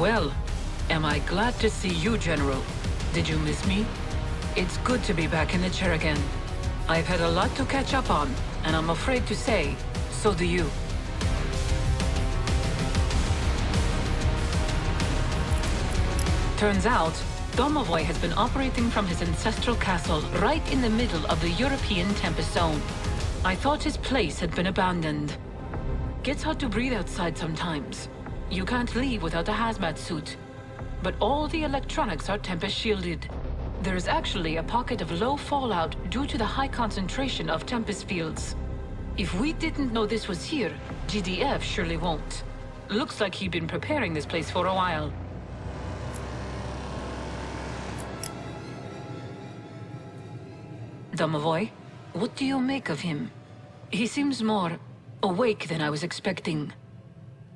Well, am I glad to see you, General. Did you miss me? It's good to be back in the chair again. I've had a lot to catch up on, and I'm afraid to say, so do you. Turns out, Domovoy has been operating from his ancestral castle right in the middle of the European Tempest Zone. I thought his place had been abandoned. Gets hard to breathe outside sometimes. You can't leave without a hazmat suit. But all the electronics are Tempest shielded. There is actually a pocket of low fallout due to the high concentration of Tempest fields. If we didn't know this was here, GDF surely won't. Looks like he'd been preparing this place for a while. Domovoy, what do you make of him? He seems more awake than I was expecting.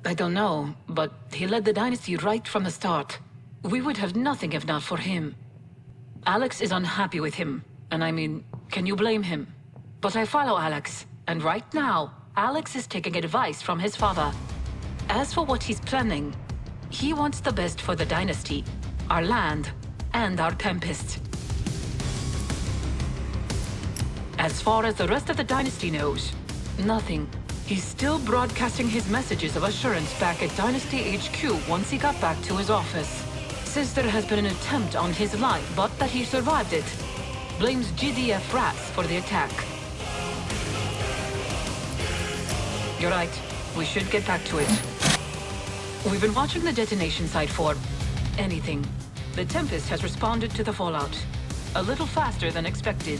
I don't know, but he led the dynasty right from the start. We would have nothing if not for him. Alex is unhappy with him, and I mean, can you blame him? But I follow Alex, and right now, Alex is taking advice from his father. As for what he's planning, he wants the best for the dynasty, our land, and our Tempest. As far as the rest of the dynasty knows, nothing. He's still broadcasting his messages of assurance back at Dynasty HQ once he got back to his office. Says there has been an attempt on his life, but that he survived it. Blames GDF rats for the attack. You're right. We should get back to it. We've been watching the detonation site for anything. The Tempest has responded to the fallout. A little faster than expected.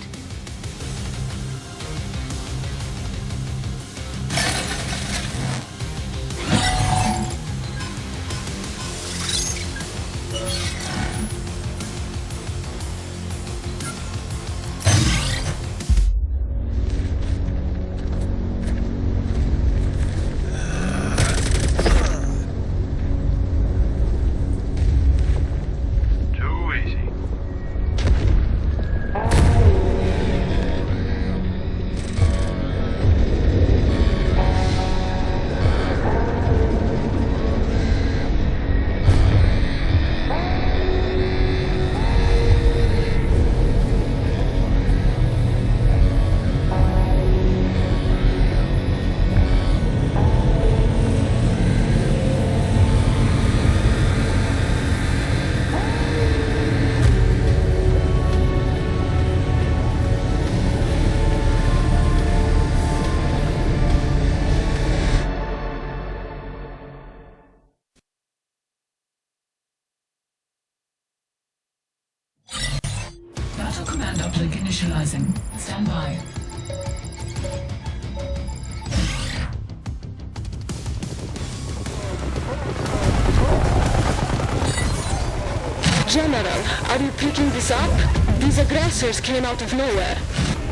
Command uplink initializing. Stand by. General, are you picking this up? These aggressors came out of nowhere.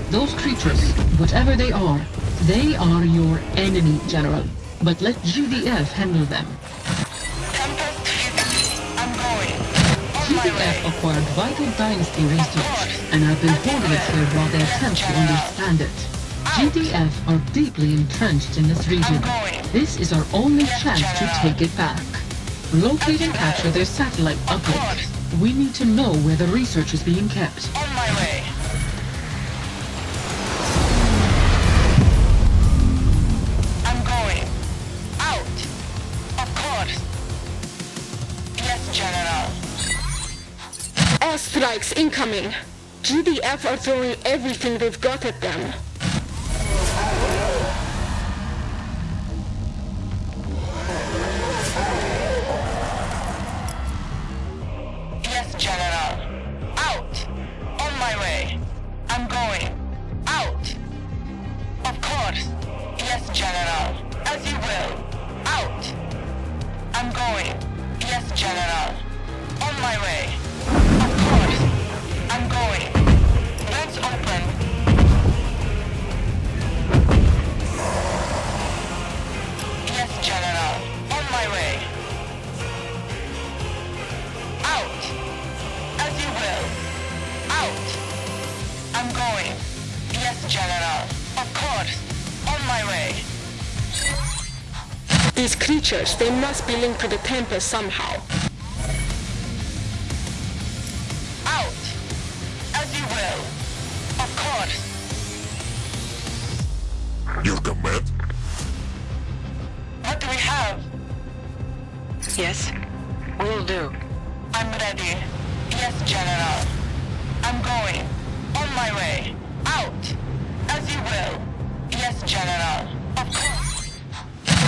Those creatures, whatever they are your enemy, General. But let GDF handle them. Tempest, I'm going. GDF acquired vital dynasty research and have been holding it here while they attempt to understand it. GDF are deeply entrenched in this region. This is our only chance to take it back. Locate and capture their satellite uplink. We need to know where the research is being kept. On my way. I'm going. Out. Of course. Yes, General. Airstrikes incoming. GDF are throwing everything they've got at them. Yes, General. Out. On my way. I'm going. Out. Of course. Yes, General. As you will. Out. I'm going. Yes, General. On my way. Of course. I'm going. Vents open. Yes, General. On my way. Out. As you will. Out. I'm going. Yes, General. Of course. On my way. These creatures, they must be linked to the Tempest somehow. Out. As you will. Of course. Your command? What do we have? Yes, will do. I'm ready. Yes, General. I'm going. On my way. Out. As you will. Yes, General. Of course.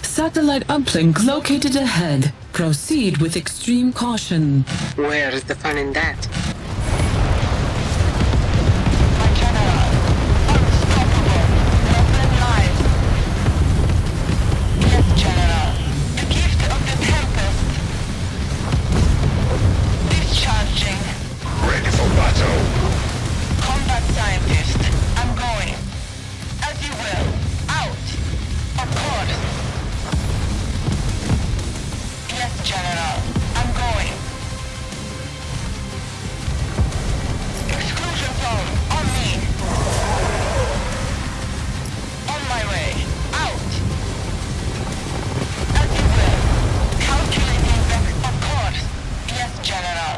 Satellite uplink located ahead. Proceed with extreme caution. Where is the fun in that? My General. Unstoppable. Nothing lies. Yes, General. The gift of the Tempest. Discharging. Ready for battle. Combat scientist. I'm going. As you will. Out. Of course. Yes, General. I'm going. Exclusion zone. On me. On my way. Out. As you will. Calculating the... Of course. Yes, General.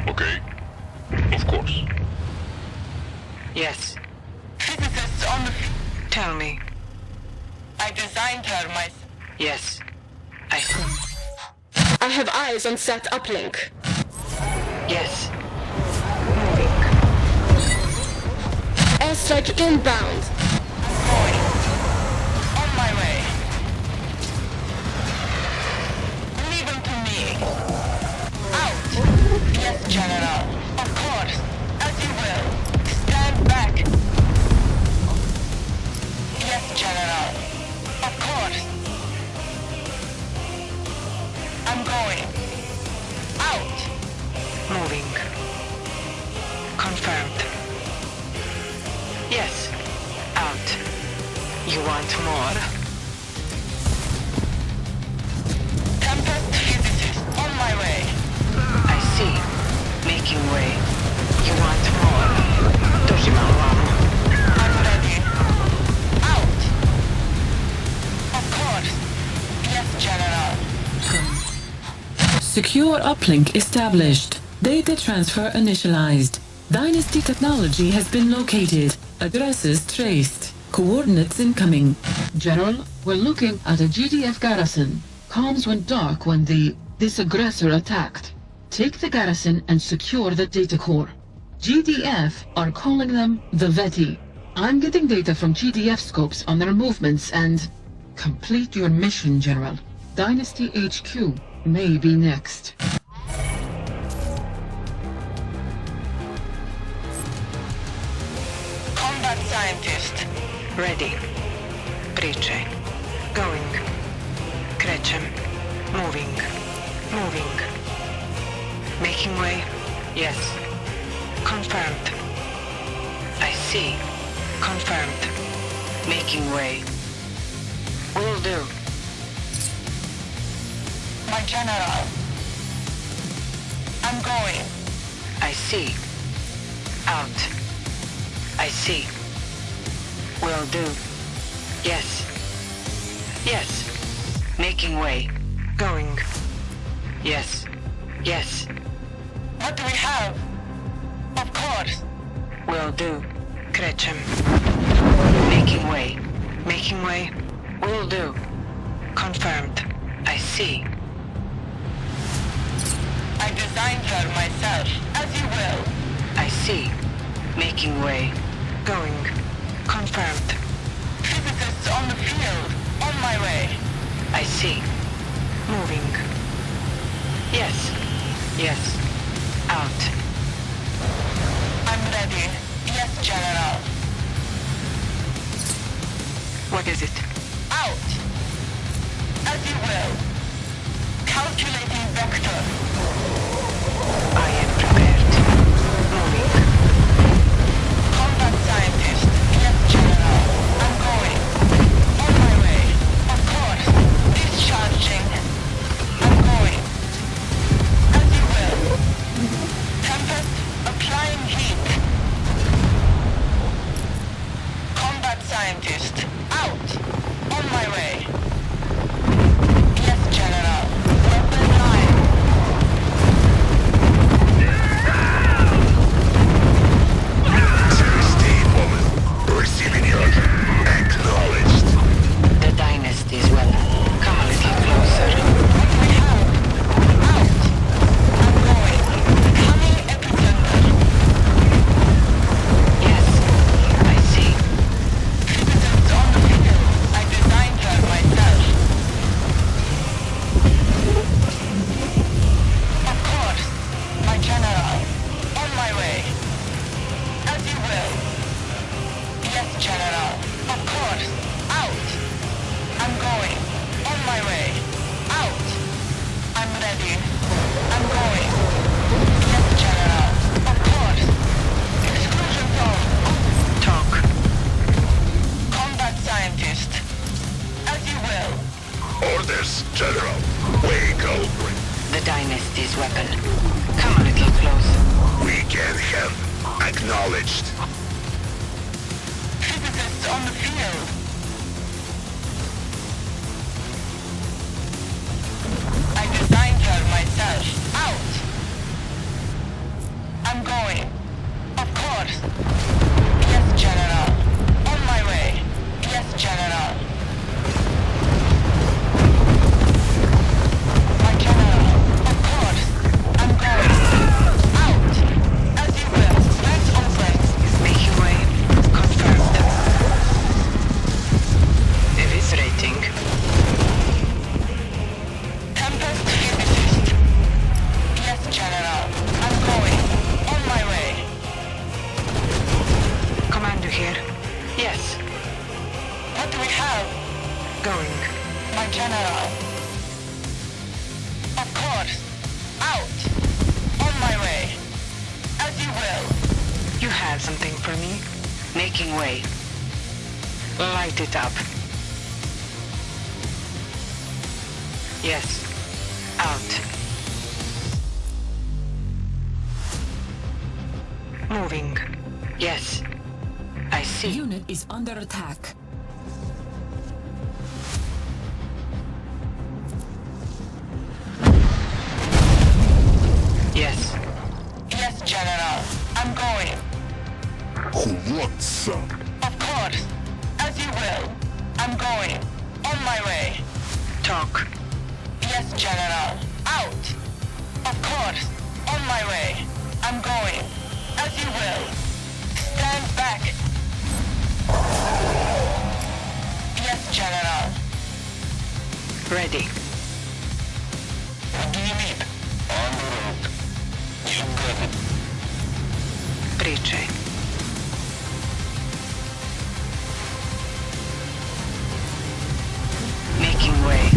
Okay. Of course. Yes, Physicists on the... tell me. I designed her myself. Yes, I see. I have eyes on Sat uplink. Yes, Airstrike inbound. Going. On my way. Leave them to me. Out. Yes, General. Of course. As you will. Stand back. Yes, General. Of course. I'm going. Out. moving. Confirmed. Yes, out. You want more? Tempest physicist. On my way. I see. Making way. You want more? Toshimawa. I'm ready. Out. Of course. Yes, General. Secure uplink established. Data transfer initialized. Dynasty technology has been located. Addresses traced. Coordinates incoming. General, we're looking at a GDF garrison. Comms went dark when this aggressor attacked. Take the garrison and secure the data core. GDF are calling them the Veti. I'm getting data from GDF scopes on their movements and... Complete your mission, General. Dynasty HQ may be next. Combat scientist. Ready. Preche. Going. Krechem. Moving. Moving. Making way? Yes. Confirmed. I see. Confirmed. Making way. Will do. My general. I'm going. I see. Out. I see. Will do. Yes. Yes. Making way. Going. Yes. Yes. What do we have? Of course. Will do. Kretchem. Making way. Making way. Will do. Confirmed. I see. I designed her myself, as you will. I see. Making way. Going. Confirmed. Physicists on the field. On my way. I see. Moving. Yes. Yes. Out. I'm ready. Yes, General. What is it? Out. As you will. Calculating vector. I am prepared. Moving. Combat scientist. Yes, General. I'm going. On my way. Of course. Discharging. I'm going. As you will. Tempest, applying heat. Combat scientist. Out. On my way. Yes, General. Weapon line. Stay, woman. Receiving your acknowledged. The dynasty is well. Come a little closer. We have. Out. I'm going. Coming epicenter. Yes. I see. Physicists on the field. I designed her myself. Of course. My general. On my way. As you will. Yes, General. Of course. Out. I'm going. On my way. Out. I'm ready. I'm going. Yes, General. Of course. Exclusion zone. Talk. Combat scientist. As you will. Orders, General. We go. The dynasty's weapon. Come a little close. We can have acknowledged. Physicists on the field. I designed her myself. Out. I'm going. Of course. Yes, General. On my way. Yes, General. My General. Of course. I'm going. Out. As you will. Let's open. Making way. Confirmed. Eviscerating. Tempest physicist. Yes, General. I'm going. On my way. Commander here. Yes. What do we have? Going. My General. Of course. Out. On my way. As you will. You have something for me? Making way. Light it up. Yes. Out. Moving. Yes. I see. Unit is under attack. Yes. Yes, General. I'm going. Who wants some? Of course. As you will. I'm going. On my way. Talk. Yes, General. Out. Of course. On my way. I'm going. As you will. Stand back. Yes, General. Ready. What do you need? On the road. You got it. Priče. Making way.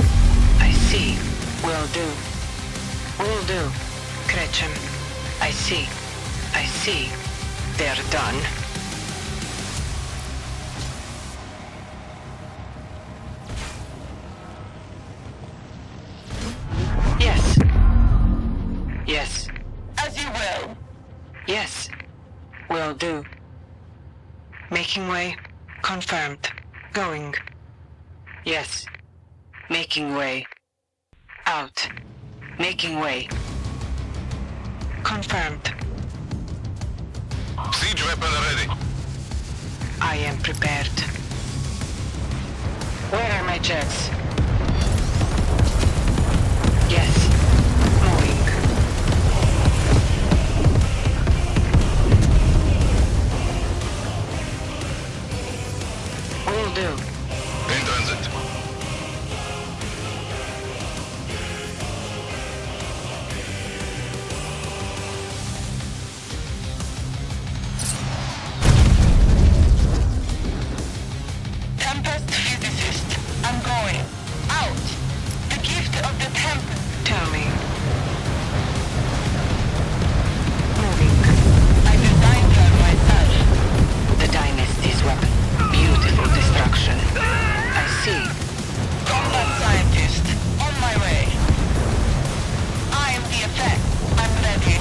I see. Will do. Will do. Kretchem. see. I see. They're done. Yes. Yes. As you will. Yes. Will do. Making way. Confirmed. Going. Yes. Making way. Out. Making way. Confirmed. Siege weapon ready. I am prepared. Where are my jets? Yes. Moving. Will do. In transit. Tempest physicist. I'm going. Out. The gift of the Tempest. Tell me. Moving. I designed her myself. The Dynasty's weapon. Beautiful destruction. I see. Combat scientist. On my way. I am the effect. I'm ready.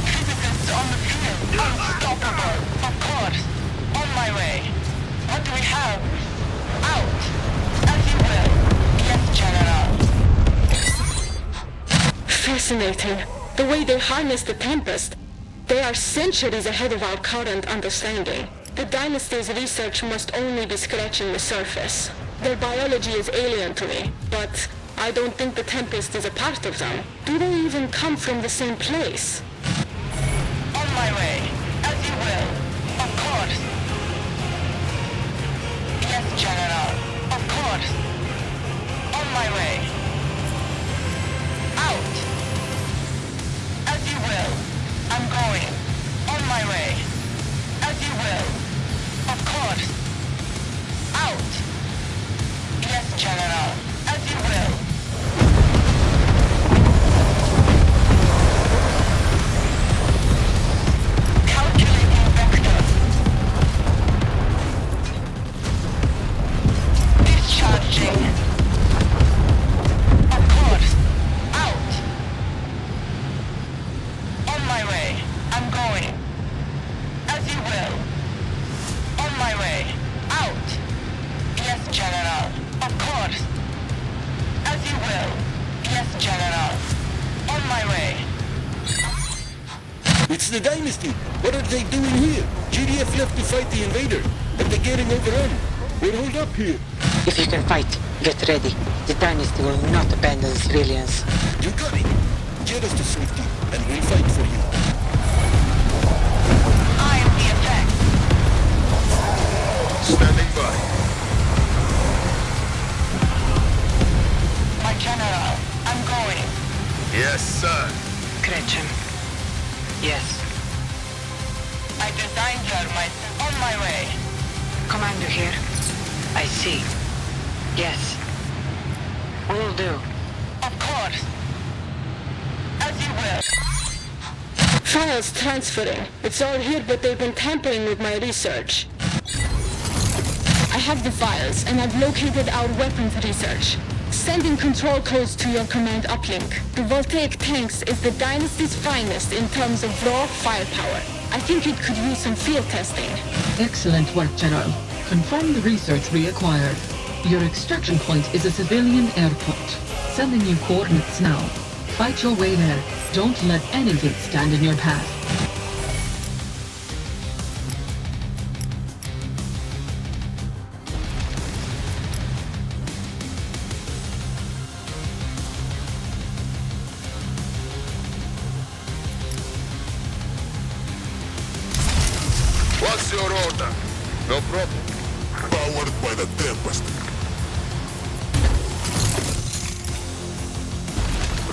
Physicists on the field. Unstoppable. Of course. On my way. What do we have? Out. As you will. Yes, General. Fascinating. The way they harness the Tempest. They are centuries ahead of our current understanding. The Dynasty's research must only be scratching the surface. Their biology is alien to me, but I don't think the Tempest is a part of them. Do they even come from the same place? On my way. As you will. Of course. Yes, General. Of course. On my way. Out. As you will. I'm going. On my way. As you will. Of course. Out. Yes, General. As you will. Calculating vector. Discharging. Of course. Out. On my way. I'm going. As you will. On my way. Out. Yes, General. Of course. As you will. Yes, General. On my way. It's the Dynasty. What are they doing here? GDF left to fight the invader, but they're getting overrun. We're holed up here. If you can fight, get ready. The Dynasty will not abandon civilians. You got it. Get us to safety, and we'll fight for you. I am the effect. Standing by. My General. I'm going. Yes, sir. Gretchen. Yes. I designed her myself. On my way. Commander here. I see. Yes. Will do. Of course. As you will. Files transferring. It's all here, but they've been tampering with my research. I have the files, and I've located our weapons research. Sending control codes to your command uplink. The Voltaic tanks is the Dynasty's finest in terms of raw firepower. I think it could use some field testing. Excellent work, General. Confirm the research reacquired. Your extraction point is a civilian airport. Sending you coordinates now. Fight your way there. Don't let anything stand in your path. What's your order? No problem. Powered by the Tempest.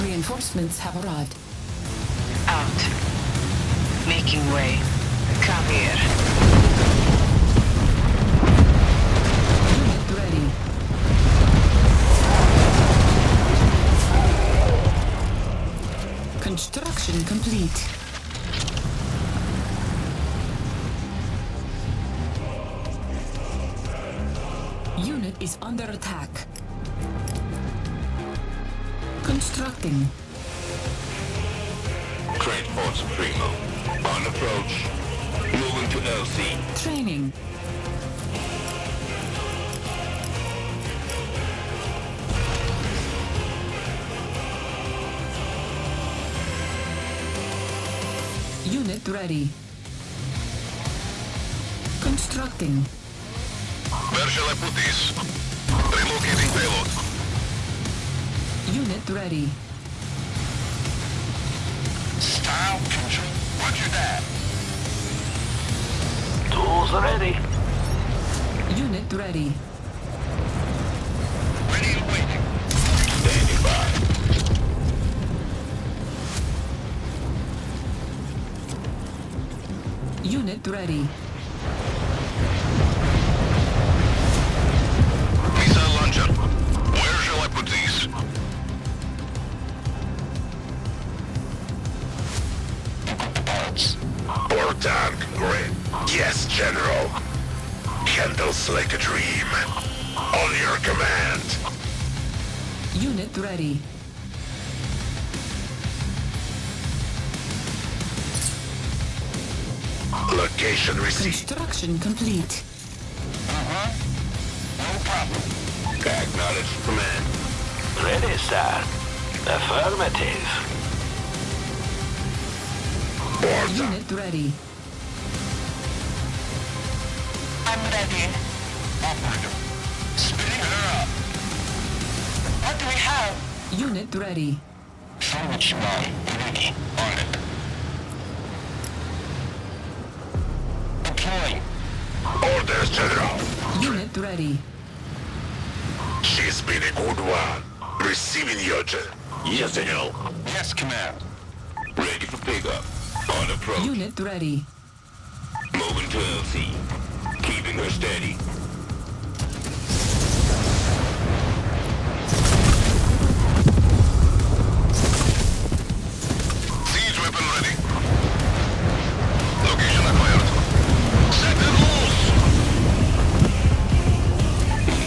Reinforcements have arrived. Out. Making way. Come here. Unit ready. Construction complete. complete. Unit is under attack. Constructing. Transport Supremo. On approach. Moving to LC. Training. Unit ready. Constructing. Where shall I put this? Relocating payload. Unit ready. Style control. Roger that. Tools ready. Unit ready. Ready and waiting. Standing by. Unit ready. Missile launcher. Where shall I put these? Or tank, great. Yes, General. Handles like a dream. On your command. Unit ready. Location received. Construction complete. No problem. Acknowledge command. Ready, sir. Affirmative. Order. Unit ready. I'm ready. Operator. Spinning her up. What do we have? Unit ready. Salvage bomb. Ready. On it. Deploying. Orders, General. Unit ready. She's been a good one. Receiving your Yes, General. Yes, Command. Ready for pickup. On approach. Unit ready. Moving to LC. Keeping her steady. Siege weapon ready. Location acquired. Set it loose!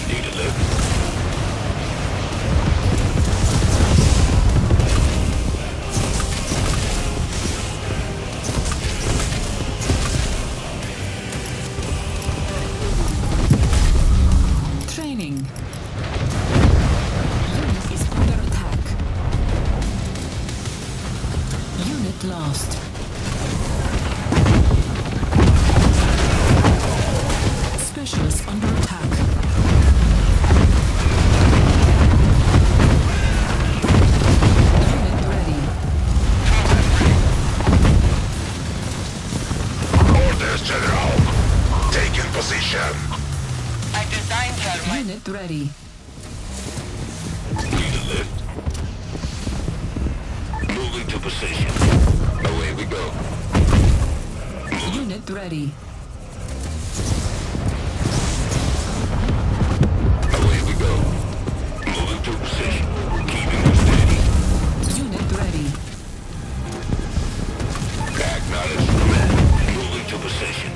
Need a lift. Training. Unit is under attack. Unit lost. Specialist under attack. Unit ready. Orders, General. Taking position. I designed her, my Unit ready. Need a lift. Moving to position. Away we go. Unit ready. Away we go. Moving to position. Keeping her steady. Unit ready. Acknowledge command. Moving to position.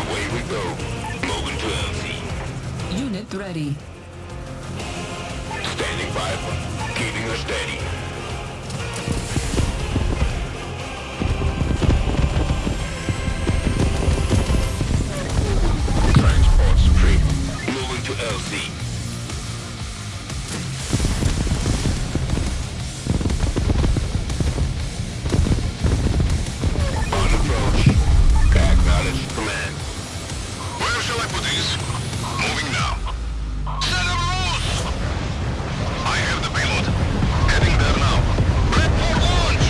Away we go. Moving to LZ. Unit ready. Standing by. Keeping her steady. Transport Supreme. Moving to LZ. On approach. Acknowledge command. Where shall I put these? Moving now. Set them loose! I have the payload. Heading there now. Prep for launch!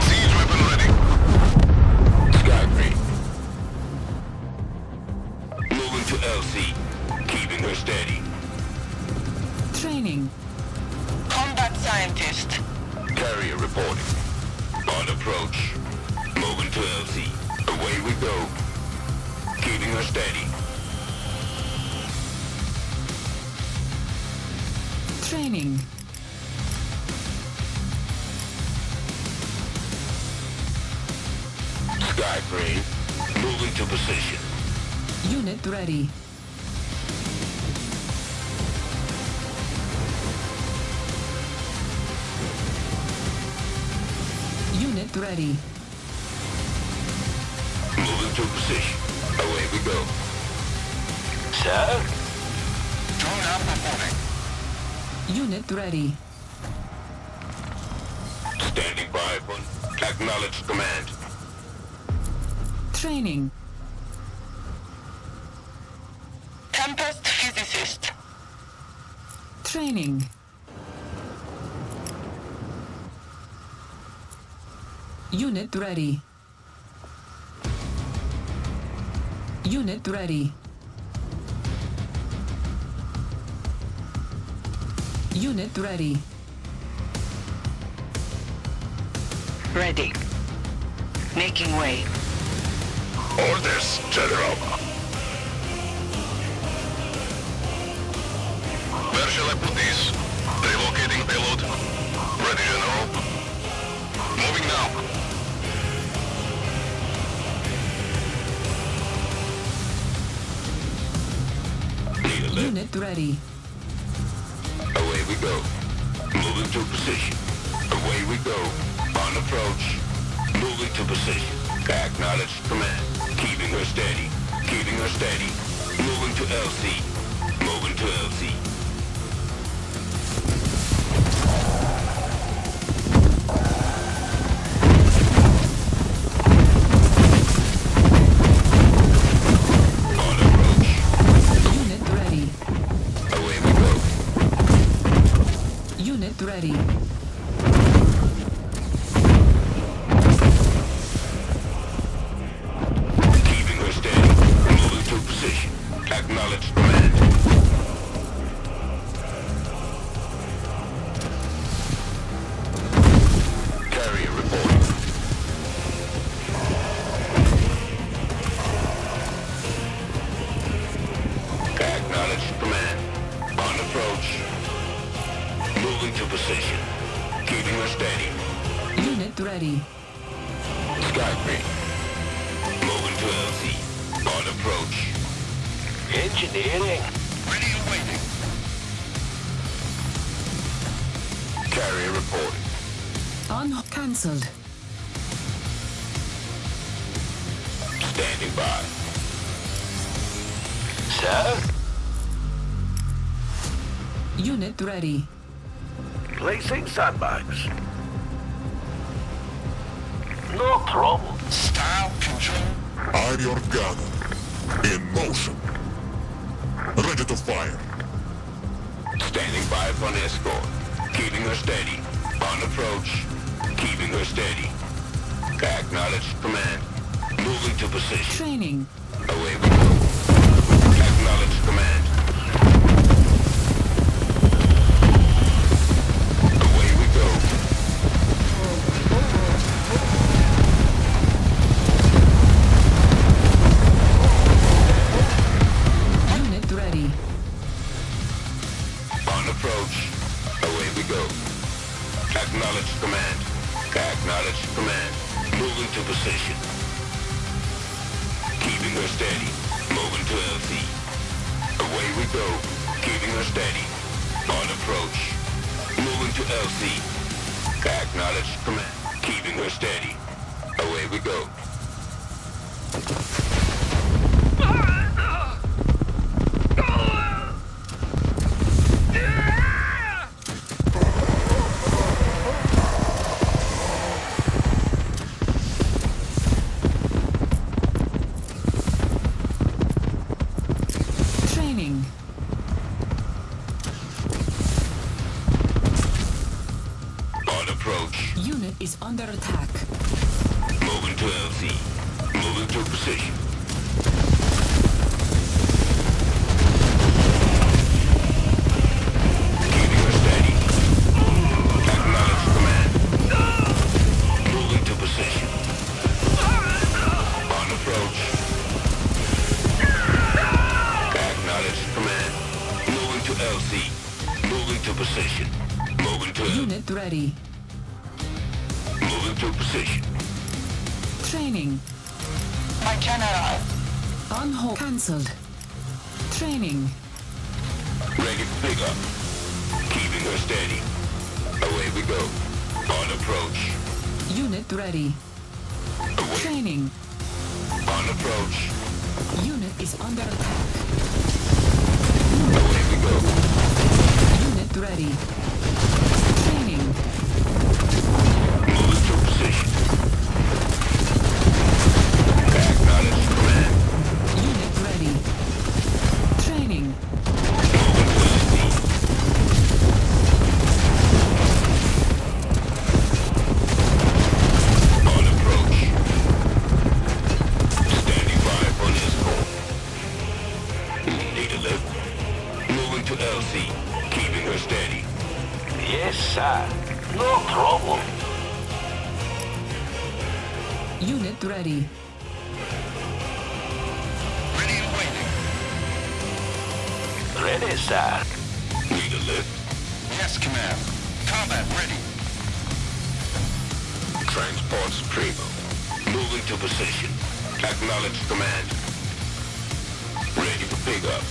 Siege weapon ready. Sky green. Moving to LC. Keeping her steady. Training. combat scientist. Carrier reporting. On approach. Moving to LC. Away we go. Keeping her steady. Training. Sky crane, moving to position. Unit ready. Unit ready. Moving to position. Away we go. Sir? Drone up reporting. Unit ready. Standing by for acknowledged command. Training. Tempest physicist. Training. Unit ready. Unit ready. Unit ready. Ready. Making way. Orders, General. Where shall I put these? Relocating payload. Ready, General. Moving now. Unit ready. Away we go. Moving to position. Away we go. On approach. Moving to position. Acknowledged command. Keeping her steady. Keeping her steady. Moving to LC. Moving to LC. On approach. Unit ready. Away we go. Unit ready. Keeping her steady. Moving to position. Acknowledged command. Carrier reporting. Acknowledged command. On approach. Moving to position. Keeping her steady. Unit ready. Sky crane. Moving to LC. On approach. Engineering. Ready and waiting. Carrier reporting. Cancelled. Standing by. Sir? Unit ready. Placing sandbags. No problem. Style control. I'm your gunner. In motion. Ready to fire. Standing by for an escort. Keeping her steady. On approach. Keeping her steady. Acknowledged command. Moving to position. Training. Away we go. Acknowledged command. Away we go. Unit ready. On approach. Away we go. Acknowledged command. Acknowledged command. Moving to position. Keeping her steady. Moving to LC. Away we go. Keeping her steady. On approach. Moving to LC. Acknowledged command. Keeping her steady. Away we go. Training. On approach. Unit is under attack. Moving to LC. Moving to position. Keeping her steady. Acknowledged command. Moving to position. On approach. Acknowledged command. Moving to LC. Moving to position. Unit ready. Moving to position. Training. My general. On hold. Cancelled. Training. Ready to pick up. Keeping her steady. Away we go. On approach. Unit ready. Away. Training. On approach. Unit is under attack. Away we go. Unit ready. Training. Moving to position. Acknowledge command. Unit ready. Training. Moving to LC. On approach. Standing by for escort. Need a lift. Moving to LC. Keeping her steady. Yes, sir. No problem. Unit ready. Ready and waiting. Ready, sir. Need a lift? Yes, command. Combat ready. Transport Supremo. Moving to position. Acknowledge command. Ready for pickup.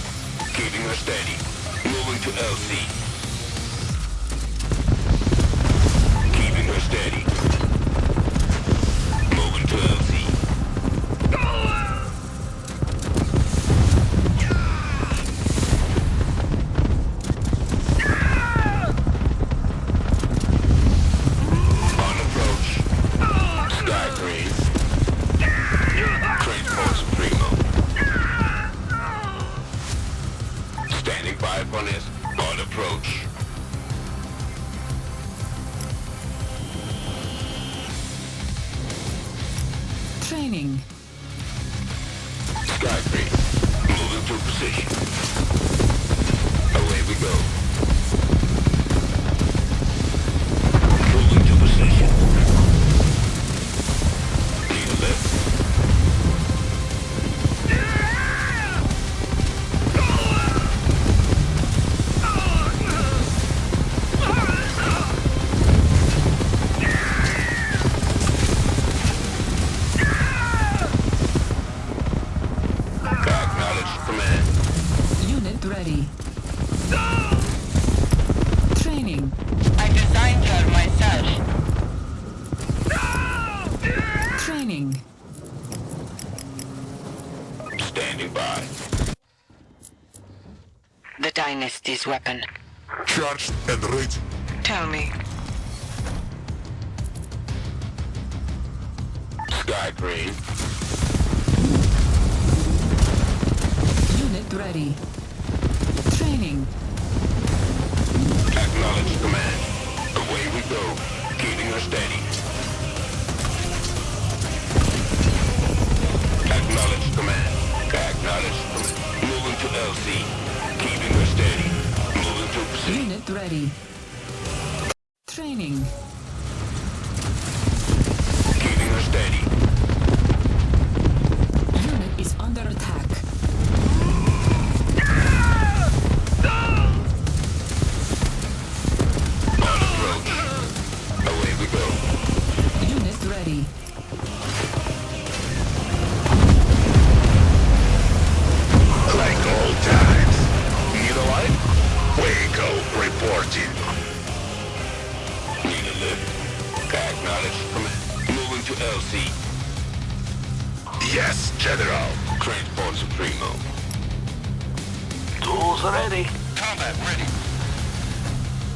Keeping her steady. Moving to LC. Keeping her steady. Moving to LC. On approach. Sky green. Transport Supremo. Standing by upon us. On approach. Training. Sky green. Moving to position. Away we go. Moving to position. Need a lift. Acknowledge command. Unit ready. Training. I designed her myself. Training. Standing by. The Dynasty's weapon. Charged and ready. Tell me. Sky green. Unit ready. Training. Acknowledge command. Away we go. Keeping her steady. Acknowledge command. Acknowledge command. Moving to LC. Keeping her steady. Moving to position. Unit ready. Training. Keeping her steady. Unit is under attack. On approach. Away we go. Unit ready. Like old times. Need a light? Waco reporting. Need a lift. Acknowledge command. Moving to LC. Yes, General. Transport Supremo. Tools ready. Combat ready.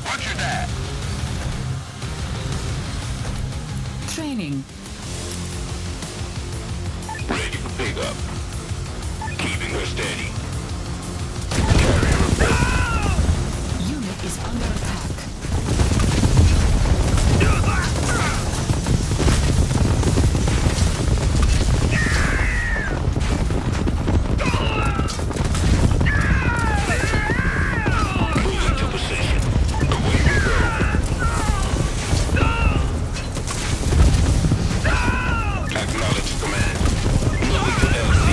Roger that. Training. Ready for pickup. Keeping her steady. Carrier report. Unit is under attack. Moving to position. Away we go. Acknowledge command. Moving to LC.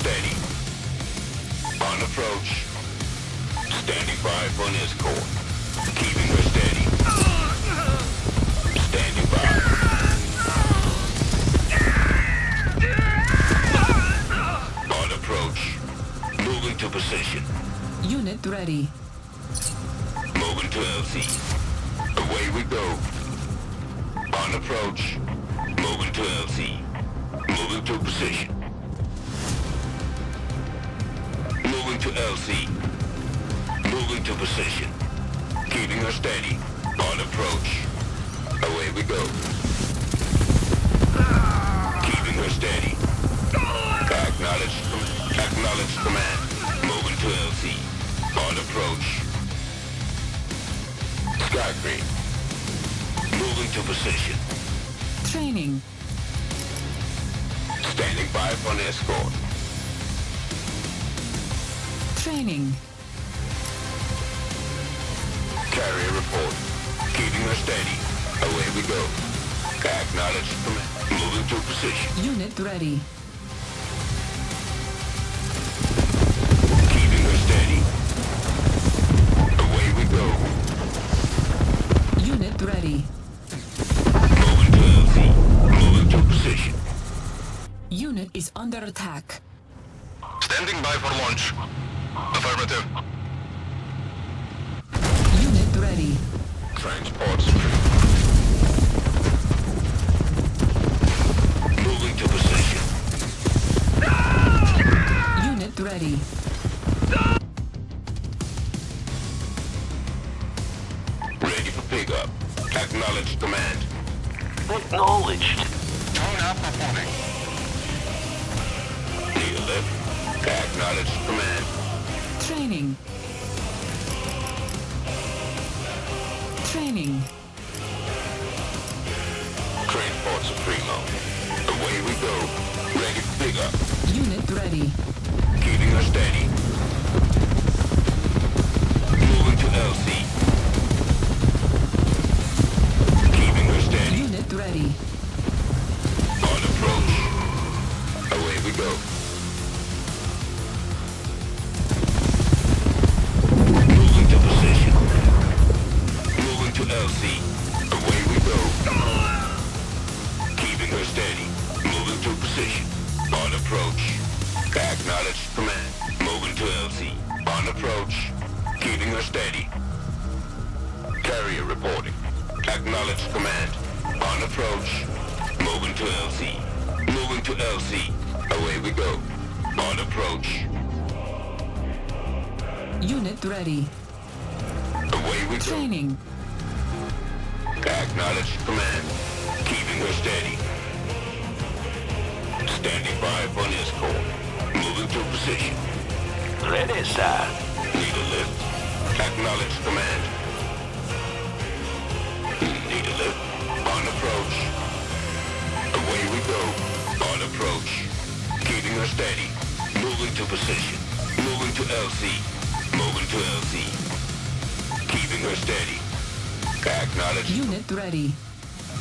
steady. On approach. Standing by for an escort. Keeping her steady. Standing by. On approach. Moving to position. Unit ready. Moving to LC. Away we go. On approach. Moving to LC. Moving to position. Moving to LC. Moving to position. Keeping her steady. On approach. Away we go. Keeping her steady. Acknowledge command. Moving to LC. On approach. Sky green. Moving to position. Training. Standing by for an escort. Training. Carrier report. Keeping her steady. Away we go. Acknowledge command. Moving to position. Unit ready. Keeping her steady. Away we go. Unit ready. Moving to LC. Moving to position. Unit is under attack. Standing by for launch. Affirmative. Unit ready. Transport stream. Moving to position. Unit ready. Ready for pickup. Acknowledge command. Acknowledged. Tone up reporting. Need a lift. Acknowledge command. Training. Training. Transport Supremo. Away we go. Ready for pickup. Unit ready. Keeping her steady. Moving to LC. Keeping her steady. Unit ready. On approach. Away we go. Moving to position. Moving to LC. Away we go. Keeping her steady. Moving to position. On approach. Acknowledge command. Moving to LC. On approach. Keeping her steady. Carrier reporting. Acknowledge command. On approach. Moving to LC. Moving to LC. Away we go. On approach. Unit ready. Away we go. Training. Acknowledge command. Keeping her steady. Standing by for an escort. Moving to position. Ready, sir. Need a lift. Acknowledge command. Need a lift. On approach. Away we go. On approach. Keeping her steady. Moving to position. Moving to LC. Moving to LC. Keeping her steady. Acknowledge. Unit ready.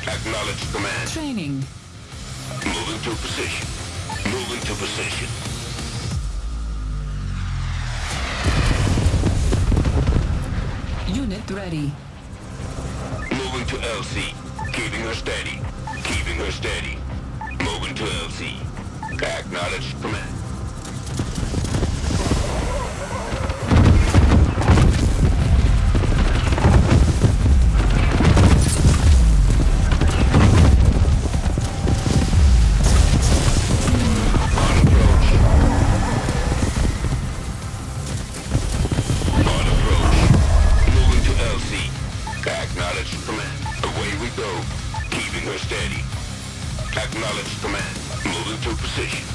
Acknowledge command. Training. Moving to position. Moving to position. Unit ready. Moving to LC. Keeping her steady. Keeping her steady. Moving to LC. Acknowledge command. On approach. On approach. Moving to LC. Acknowledge command. Away we go. Keeping her steady. Acknowledge command. Moving to position.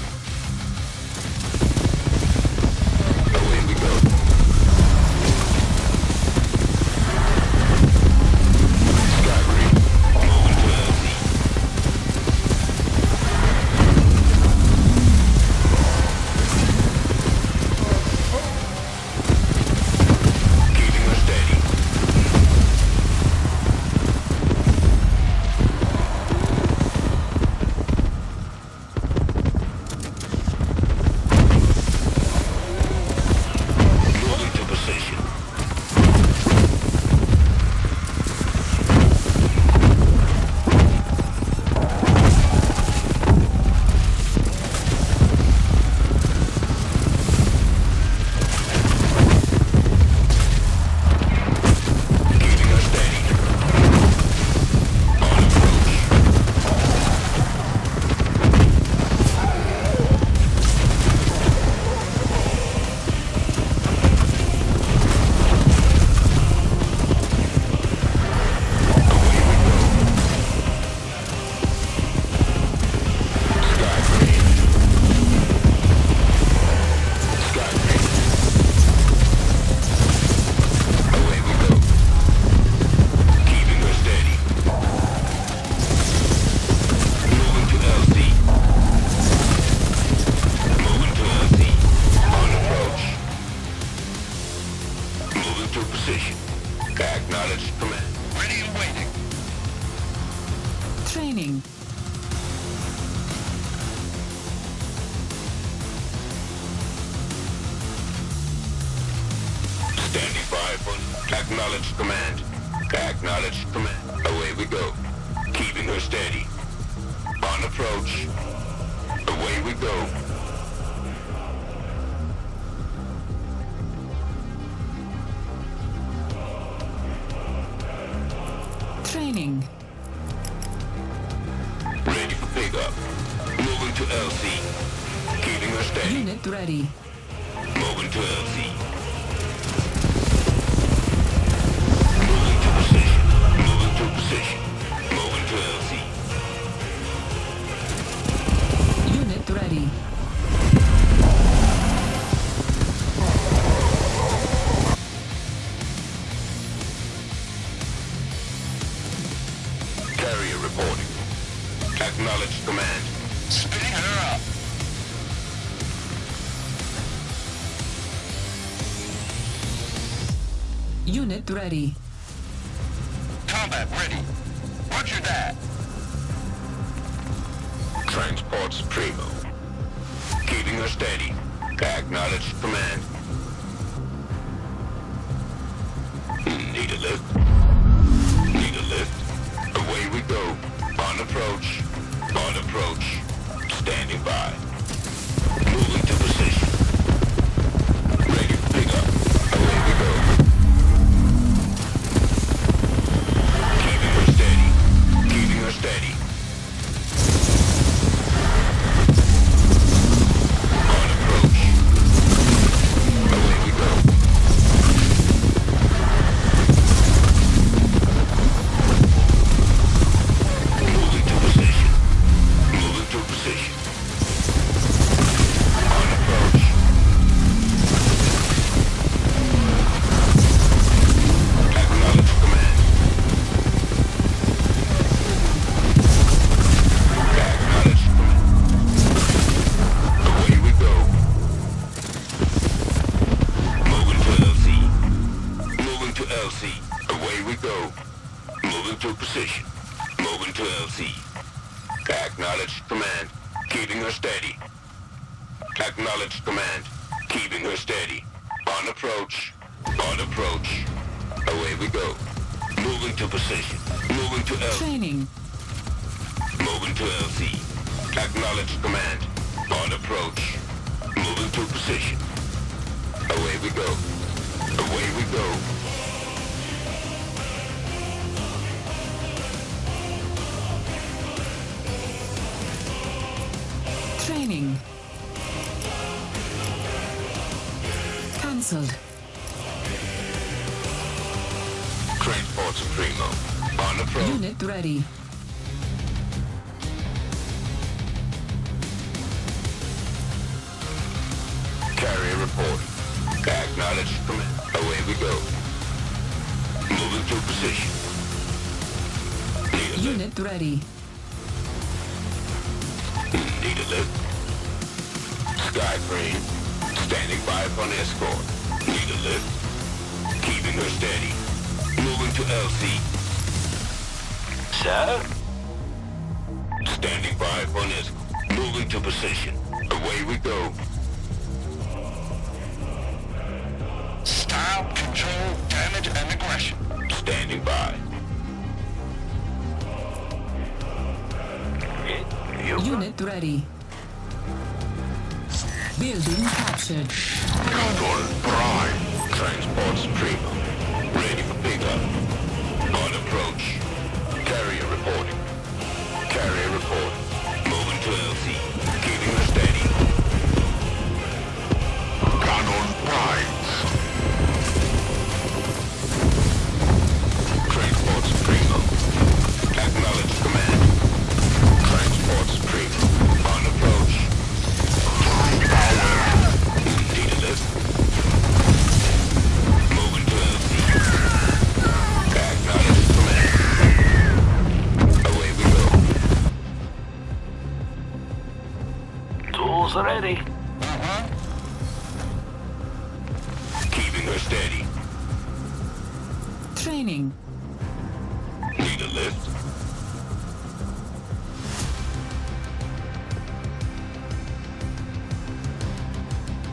Acknowledge command. Acknowledge command. Away we go. Keeping her steady. On approach. Away we go. Training. Ready for pickup. Moving to LC. Keeping her steady. Unit ready. Moving to LC. Moving to position. Moving to position. Moving to LC. Unit ready. Carrier reporting. Acknowledge command. Spinning her up. Unit ready. Combat ready. Roger that. Transport Supremo. Keeping her steady. Acknowledge command. Need a lift. Need a lift. Away we go. On approach. On approach. Standing by. Moving to position. Ready for pickup. Away we go. Keeping her steady. Keeping her steady. On approach. Away we go. Moving to position. Moving to position. On approach. Acknowledge command. Acknowledge command. Away we go. Moving to LC. Moving to LC. Away we go. Moving to position. Moving to LC. Acknowledge command. Keeping her steady. Acknowledge command. Keeping her steady. On approach. On approach. Away we go. Moving to position. Moving to LC. Training. Moving to LC. Acknowledge command. On approach. Moving to position. Away we go. Away we go. Training. Cancelled. Transport Supremo. On approach. Unit ready. Carrier report. Acknowledge command. Away we go. Moving to position. Need a lift. Unit ready. Need a lift. Sky crane. Standing by upon escort. Need a lift. Keeping her steady. Moving to LC. Sir? Standing by upon escort. Moving to position. Away we go. Style, control, damage, and aggression. Standing by. Unit ready. Building captured. Control Prime. Transport Supremo. Ready for pickup. On approach. Carrier reporting. Carrier report. Moving to LC. Keeping her steady. Cannon Prime. Transport Supremo. Acknowledge command. Transport Supremo. On approach. Need a lift. Moving to LC. Acknowledge command. Away we go. Tools ready. Keeping her steady. Training. Need a lift.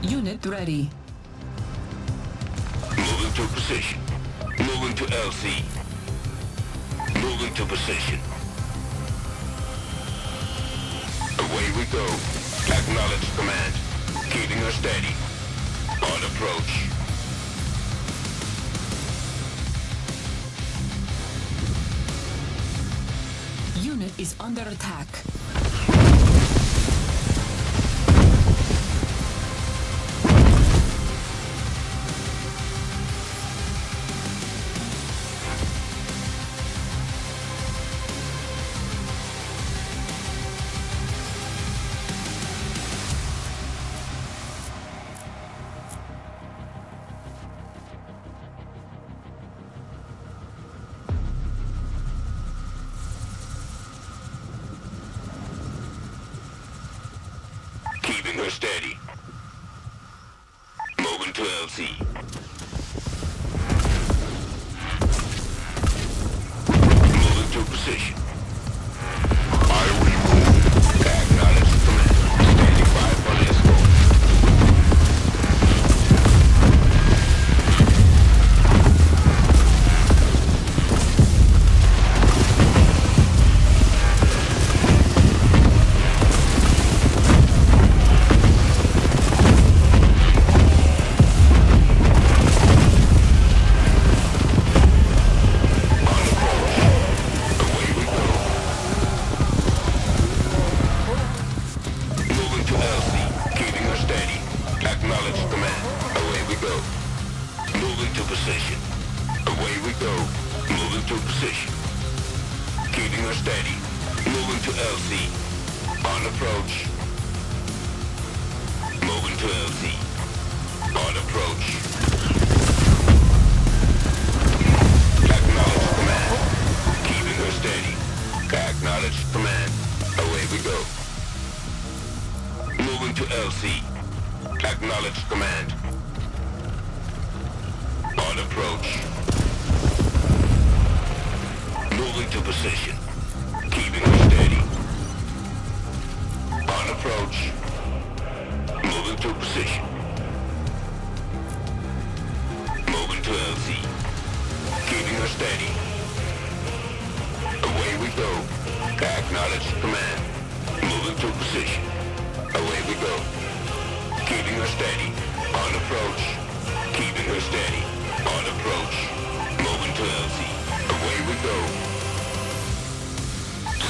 Unit ready. Moving to position. Moving to LC. Moving to position. Away we go. Acknowledge command. Keeping her steady. On approach. Unit is under attack. Keeping her steady. Moving to LC. Moving to position. I will move. Acknowledge command. Standing by for the escort. Acknowledge command. On approach. Moving to position. Keeping her steady. On approach. Moving to position. Moving to LC. Keeping her steady. Away we go. Acknowledge command. Moving to position. Away we go. Keeping her steady. On approach. Keeping her steady. On approach. Moving to LC. Away we go.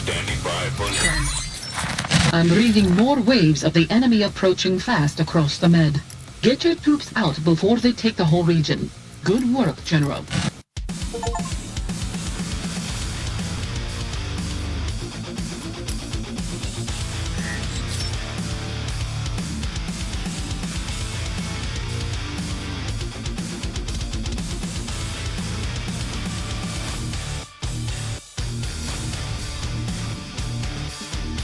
Standing by for I'm reading more waves of the enemy approaching fast across the Med. Get your troops out before they take the whole region. Good work, General.